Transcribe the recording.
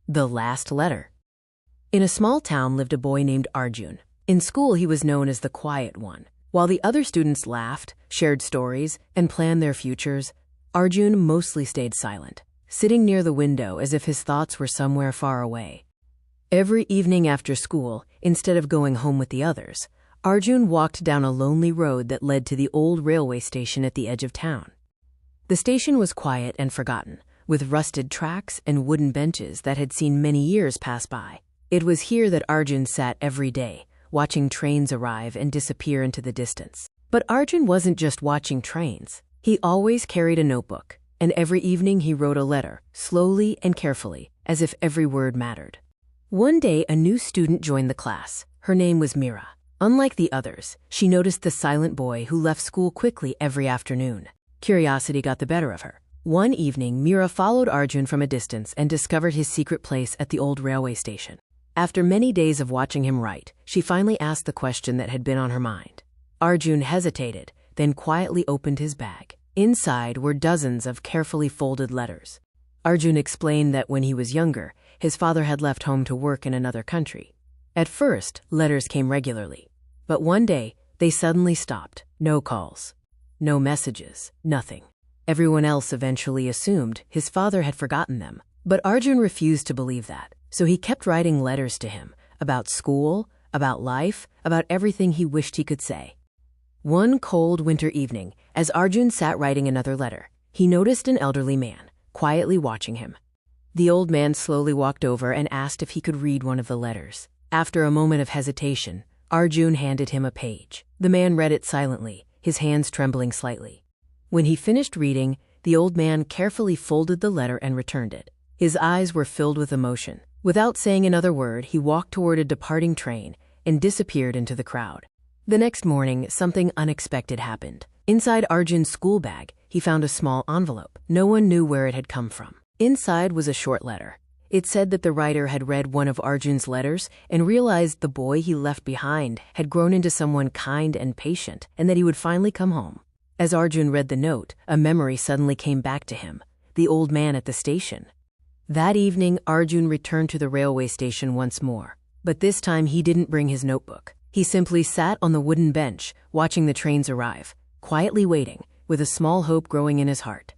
The Last Letter. In a small town lived a boy named Arjun. In school, he was known as the quiet one. While the other students laughed, shared stories, and planned their futures, Arjun mostly stayed silent, sitting near the window as if his thoughts were somewhere far away. Every evening after school, instead of going home with the others, Arjun walked down a lonely road that led to the old railway station at the edge of town. The station was quiet and forgotten, with rusted tracks and wooden benches that had seen many years pass by. It was here that Arjun sat every day, watching trains arrive and disappear into the distance. But Arjun wasn't just watching trains. He always carried a notebook, and every evening he wrote a letter, slowly and carefully, as if every word mattered. One day, a new student joined the class. Her name was Mira. Unlike the others, she noticed the silent boy who left school quickly every afternoon. Curiosity got the better of her. One evening, Mira followed Arjun from a distance and discovered his secret place at the old railway station. After many days of watching him write, she finally asked the question that had been on her mind. Arjun hesitated, then quietly opened his bag. Inside were dozens of carefully folded letters. Arjun explained that when he was younger, his father had left home to work in another country. At first, letters came regularly. But one day, they suddenly stopped. No calls, no messages, nothing. Everyone else eventually assumed his father had forgotten them. But Arjun refused to believe that, so he kept writing letters to him about school, about life, about everything he wished he could say. One cold winter evening, as Arjun sat writing another letter, he noticed an elderly man, quietly watching him. The old man slowly walked over and asked if he could read one of the letters. After a moment of hesitation, Arjun handed him a page. The man read it silently, his hands trembling slightly. When he finished reading, the old man carefully folded the letter and returned it. His eyes were filled with emotion. Without saying another word, he walked toward a departing train and disappeared into the crowd. The next morning, something unexpected happened. Inside Arjun's school bag, he found a small envelope. No one knew where it had come from. Inside was a short letter. It said that the writer had read one of Arjun's letters and realized the boy he left behind had grown into someone kind and patient, and that he would finally come home. As Arjun read the note, a memory suddenly came back to him, the old man at the station. That evening, Arjun returned to the railway station once more. But this time he didn't bring his notebook. He simply sat on the wooden bench, watching the trains arrive, quietly waiting, with a small hope growing in his heart.